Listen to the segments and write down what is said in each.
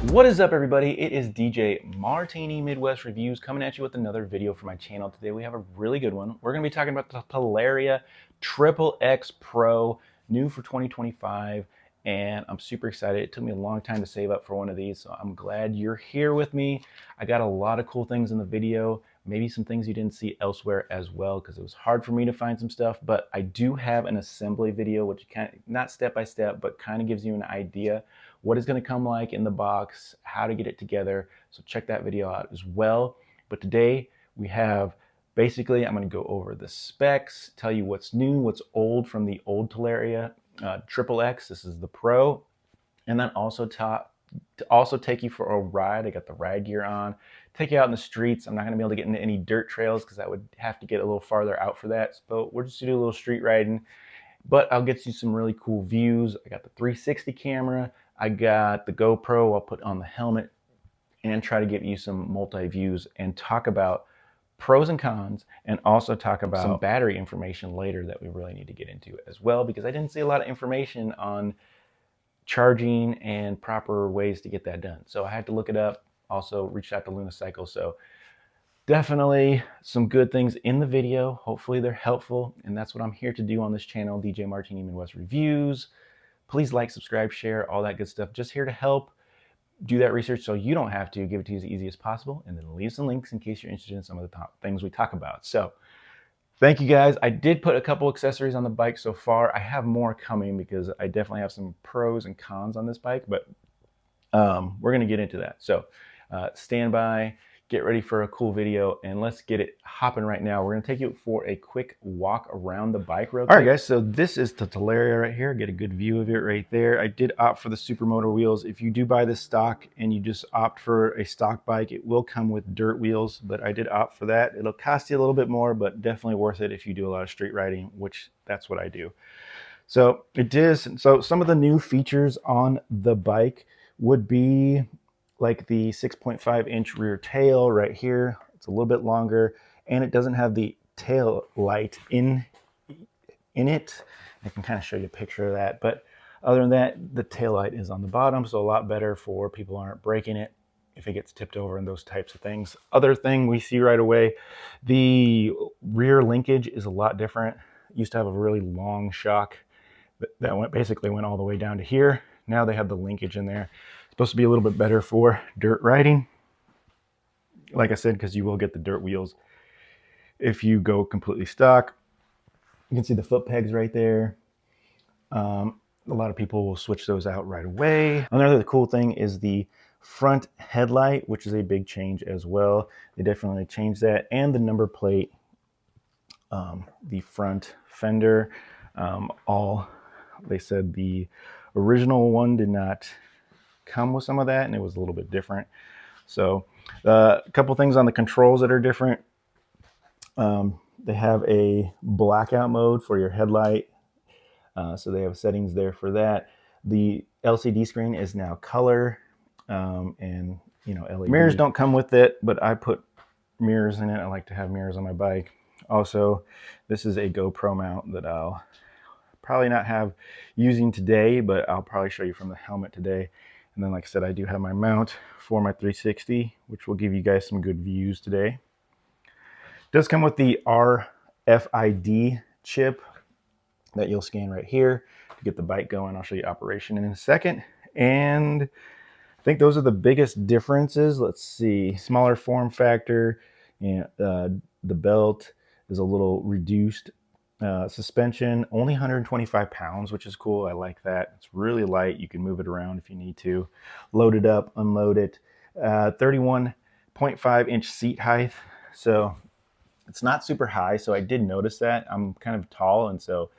What is up, everybody? It is DJ Martini Midwest Reviews coming at you with another video for my channel. Today we have a really good one. We're going to be talking about the Talaria XXX Pro, new for 2025, and I'm super excited. It took me a long time to save up for one of these, so I'm glad you're here with me. I got a lot of cool things in the video, maybe some things you didn't see elsewhere as well, because it was hard for me to find some stuff, but I do have an assembly video, which kind of, not step by step, but kind of gives you an idea what it's going to come like in the box, how to get it together. So check that video out as well. But today we have, basically, I'm going to go over the specs, tell you what's new, what's old from the old Talaria XXX. This is the Pro. And then also to take you for a ride. I got the ride gear on, take you out in the streets. I'm not going to be able to get into any dirt trails because I would have to get a little farther out for that. So we're just going to do a little street riding, but I'll get you some really cool views. I got the 360 camera. I got the GoPro I'll put on the helmet and try to give you some multi-views and talk about pros and cons, and also talk about some battery information later that we really need to get into as well, because I didn't see a lot of information on charging and proper ways to get that done. So I had to look it up. Also reached out to Lunicycle. So definitely some good things in the video. Hopefully they're helpful, and that's what I'm here to do on this channel, DJ Martini Midwest Reviews. Please like, subscribe, share, all that good stuff. Just here to help do that research so you don't have to, give it to you as easy as possible, and then leave some links in case you're interested in some of the top things we talk about. So thank you guys. I did put a couple accessories on the bike so far. I have more coming because I definitely have some pros and cons on this bike, but we're going to get into that. So stand by, get ready for a cool video, and let's get it hopping right now. We're going to take you for a quick walk around the bike real quick. All right, guys, so this is the Talaria right here. Get a good view of it right there. I did opt for the Supermoto wheels. If you do buy this stock and you just opt for a stock bike, it will come with dirt wheels, but I did opt for that. It'll cost you a little bit more, but definitely worth it if you do a lot of street riding, which that's what I do. So it is. So some of the new features on the bike would be like the 6.5-inch rear tail right here. It's a little bit longer, and it doesn't have the tail light in it. I can kind of show you a picture of that, but other than that, the tail light is on the bottom, so a lot better for people who aren't breaking it if it gets tipped over and those types of things. Other thing we see right away, the rear linkage is a lot different. It used to have a really long shock that basically went all the way down to here. Now they have the linkage in there. It's supposed to be a little bit better for dirt riding, like I said, because you will get the dirt wheels if you go completely stock. You can see the foot pegs right there. A lot of people will switch those out right away. Another cool thing is the front headlight, which is a big change as well. They definitely changed that, and the number plate, the front fender, they said the original one did not come with some of that, and it was a little bit different. So a couple things on the controls that are different. They have a blackout mode for your headlight. So they have settings there for that. The LCD screen is now color, and LED. Mirrors don't come with it, but I put mirrors in it. I like to have mirrors on my bike. Also, this is a GoPro mount that I'll probably not have using today, but I'll probably show you from the helmet today. And then, like I said, I do have my mount for my 360, which will give you guys some good views today. It does come with the RFID chip that you'll scan right here to get the bike going. I'll show you operation in a second. And I think those are the biggest differences. Let's see, smaller form factor, and the belt is a little reduced. Suspension, only 125 pounds, which is cool. I like that. It's really light. You can move it around if you need to. Load it up, unload it. 31.5-inch seat height. So it's not super high. So I did notice that. I'm kind of tall, and so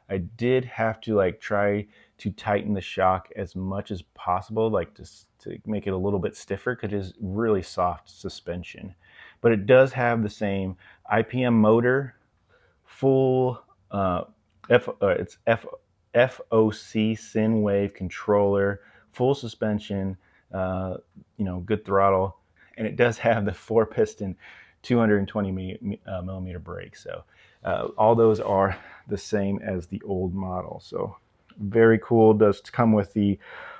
I did have to try to tighten the shock as much as possible, just to make it a little bit stiffer, because it is really soft suspension. But it does have the same IPM motor, full it's FOC Syn Wave controller, full suspension, good throttle, and it does have the 4-piston 220 millimeter brake. So all those are the same as the old model. So very cool. It does come with the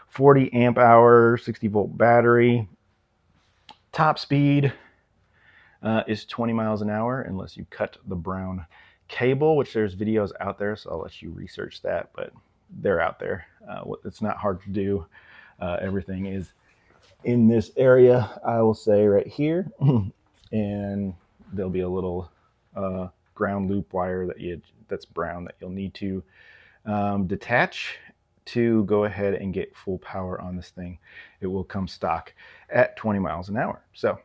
40 amp hour, 60 volt battery. Top speed is 20 miles an hour unless you cut the brown cable, which there's videos out there, so I'll let you research that, but they're out there. It's not hard to do. Everything is in this area, I will say right here, and there'll be a little ground loop wire that's brown that you'll need to detach to go ahead and get full power on this thing. It will come stock at 20 miles an hour. So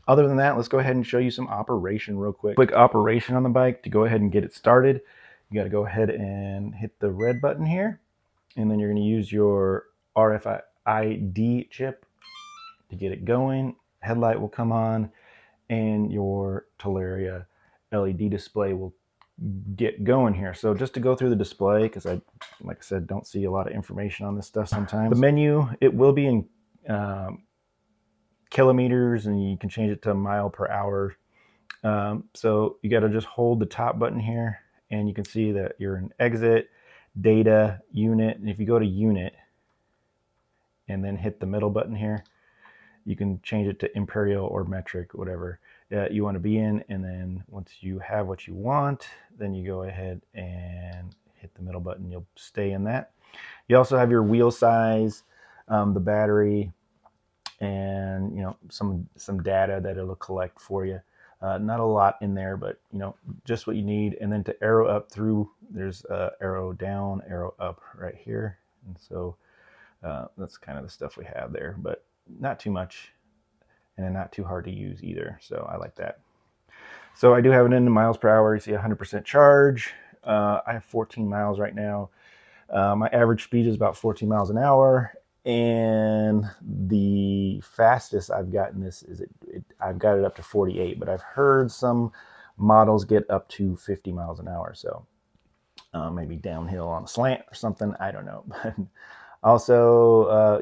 other than that, let's go ahead and show you some operation real quick. Quick operation on the bike. To go ahead and get it started, you got to go ahead and hit the red button here, and then you're going to use your RFID chip to get it going. Headlight will come on, and your Talaria LED display will get going here. So just to go through the display, because like I said, don't see a lot of information on this stuff sometimes. The menu, it will be in kilometers, and you can change it to mile per hour. So you got to just hold the top button here, and you can see that you're in exit, data, unit, and if you go to unit and then hit the middle button here, you can change it to imperial or metric, whatever you want to be in. And then once you have what you want, then you go ahead and hit the middle button. You'll stay in that. You also have your wheel size, the battery, and some data that it'll collect for you. Not a lot in there, but just what you need. And then to arrow up through, there's arrow down, arrow up right here. And so that's kind of the stuff we have there, but not too much, and not too hard to use either. So I like that. So I do have it in miles per hour. You see 100% charge. I have 14 miles right now. My average speed is about 14 miles an hour. And the fastest I've gotten this is I've got it up to 48, but I've heard some models get up to 50 miles an hour. So maybe downhill on a slant or something. I don't know. But also,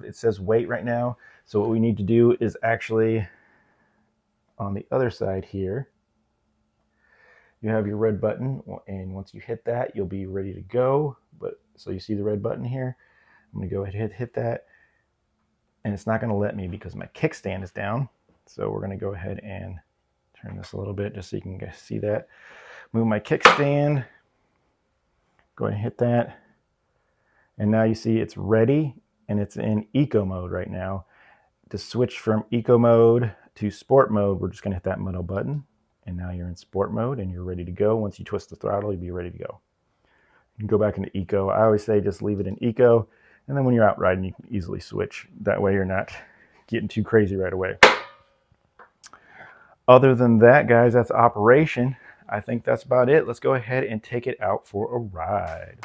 it says wait right now. So what we need to do is actually on the other side here, you have your red button, and once you hit that, you'll be ready to go. But so you see the red button here. I'm going to go ahead and hit that, and it's not going to let me because my kickstand is down. So we're going to go ahead and turn this a little bit just so you can see that. Move my kickstand, go ahead and hit that, and now you see it's ready, and it's in eco mode right now. To switch from eco mode to sport mode, we're just going to hit that middle button, and now you're in sport mode and you're ready to go. Once you twist the throttle, you'll be ready to go. You can go back into eco. I always say just leave it in eco, and then when you're out riding, you can easily switch. That way you're not getting too crazy right away. Other than that, guys, that's operation. I think that's about it. Let's go ahead and take it out for a ride.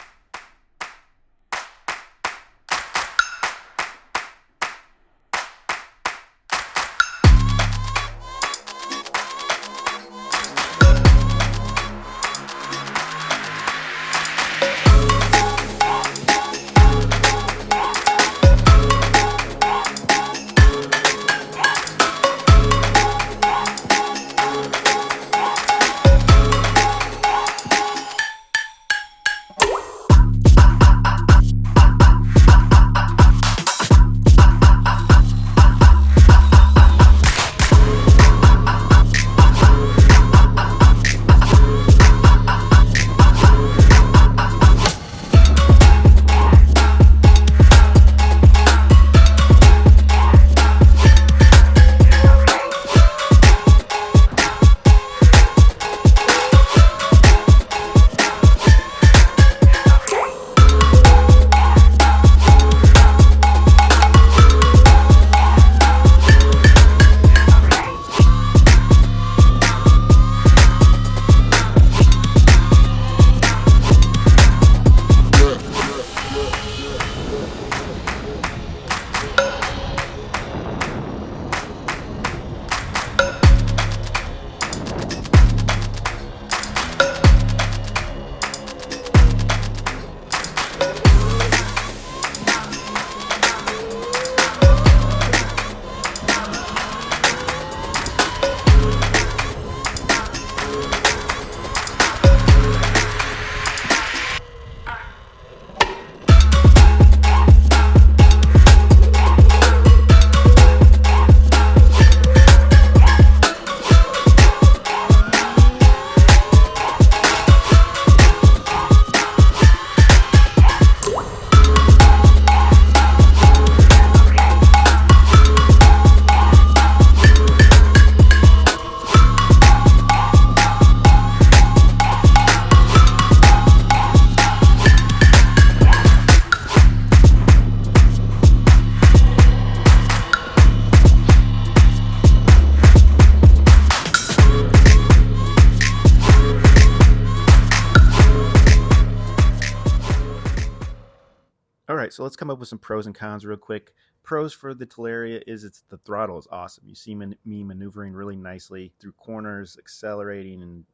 so let's come up with some pros and cons real quick. Pros for the Talaria is the throttle is awesome. You see me maneuvering really nicely through corners, accelerating and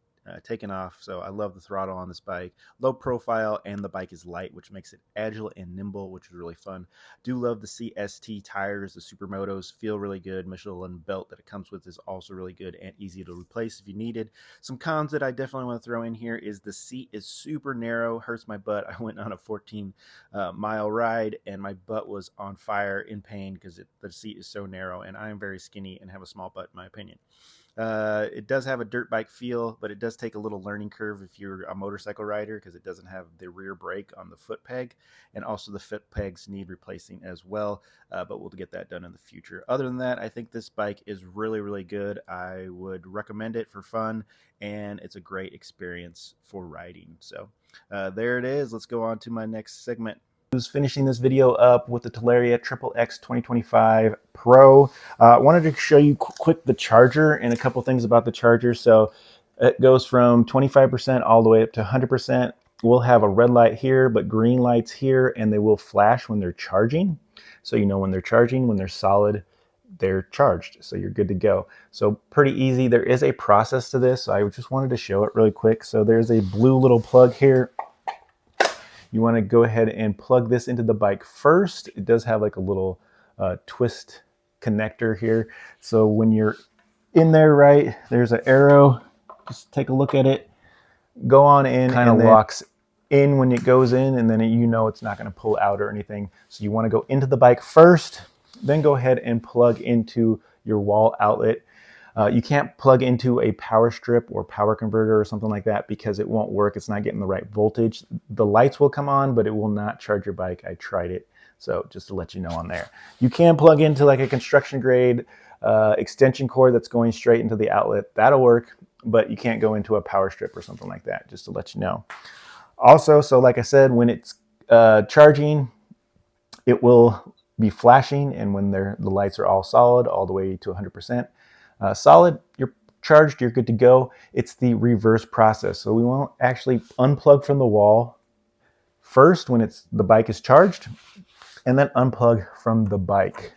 taking off. So I love the throttle on this bike. Low profile, and the bike is light, which makes it agile and nimble, which is really fun. Do love the CST tires. The Supermotos feel really good. Michelin belt that it comes with is also really good and easy to replace if you needed. Some cons that I definitely want to throw in here is the seat is super narrow, hurts my butt. I went on a 14-mile ride and my butt was on fire in pain because the seat is so narrow, and I am very skinny and have a small butt in my opinion. It does have a dirt bike feel, but it does take a little learning curve if you're a motorcycle rider because it doesn't have the rear brake on the foot peg, and also the foot pegs need replacing as well, but we'll get that done in the future. Other than that, I think this bike is really, really good. I would recommend it for fun, and it's a great experience for riding. So there it is. Let's go on to my next segment. Finishing this video up with the Talaria XXX 2025 Pro. I wanted to show you quick the charger and a couple things about the charger. So it goes from 25% all the way up to 100%. We'll have a red light here, but green lights here, and they will flash when they're charging. So you know when they're charging, when they're solid, they're charged. So you're good to go. So pretty easy. There is a process to this. So I just wanted to show it really quick. So there's a blue little plug here. You want to go ahead and plug this into the bike first. It does have like a little twist connector here. So when you're in there, right, there's an arrow. Just take a look at it. Go on in, kind of locks in when it goes in, and then you know it's not going to pull out or anything. So you want to go into the bike first, then go ahead and plug into your wall outlet. You can't plug into a power strip or power converter or something like that because it won't work. It's not getting the right voltage. The lights will come on, but it will not charge your bike. I tried it. So just to let you know on there. You can plug into like a construction grade extension cord that's going straight into the outlet. That'll work, but you can't go into a power strip or something like that, just to let you know. Also, so like I said, when it's charging, it will be flashing, and when the lights are all solid, all the way to 100%. Solid, you're charged, you're good to go. It's the reverse process. So we won't actually unplug from the wall first when the bike is charged, and then unplug from the bike,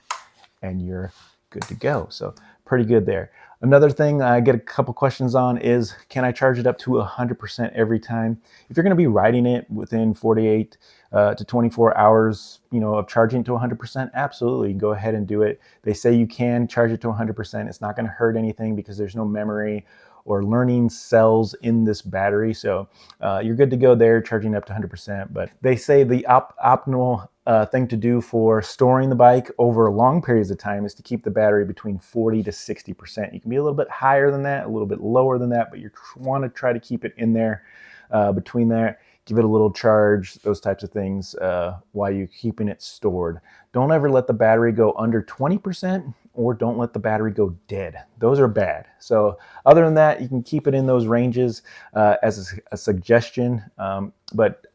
and you're good to go. So pretty good there. Another thing I get a couple questions on is, can I charge it up to 100% every time? If you're going to be riding it within 48 to 24 hours, of charging to 100%, absolutely, go ahead and do it. They say you can charge it to 100%. It's not going to hurt anything because there's no memory or learning cells in this battery. So you're good to go there, charging up to 100%. But they say the optimal thing to do for storing the bike over long periods of time is to keep the battery between 40 to 60%. You can be a little bit higher than that, a little bit lower than that, but you want to try to keep it in there between there. Give it a little charge, those types of things while you're keeping it stored. Don't ever let the battery go under 20%, or don't let the battery go dead. Those are bad. So other than that, you can keep it in those ranges as a suggestion. But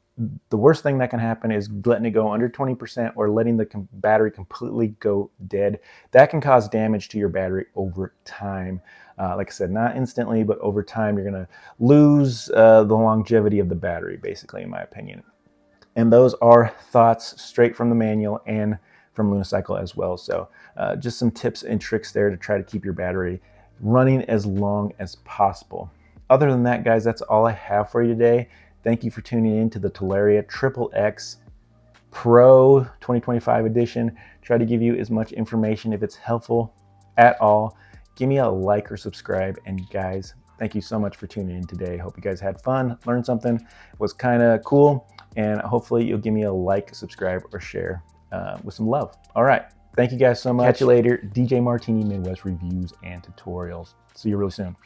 the worst thing that can happen is letting it go under 20% or letting the battery completely go dead. That can cause damage to your battery over time. Like I said, not instantly, but over time, you're going to lose the longevity of the battery, basically, in my opinion. And those are thoughts straight from the manual and from Lunicycle as well. So just some tips and tricks there to try to keep your battery running as long as possible. Other than that, guys, that's all I have for you today. Thank you for tuning in to the Talaria XXX Pro 2025 edition. Try to give you as much information if it's helpful at all. Give me a like or subscribe. And guys, thank you so much for tuning in today. Hope you guys had fun, learned something, was kind of cool. And hopefully you'll give me a like, subscribe, or share with some love. All right. Thank you guys so much. Catch you later. DJ Martini Midwest Reviews and Tutorials. See you really soon.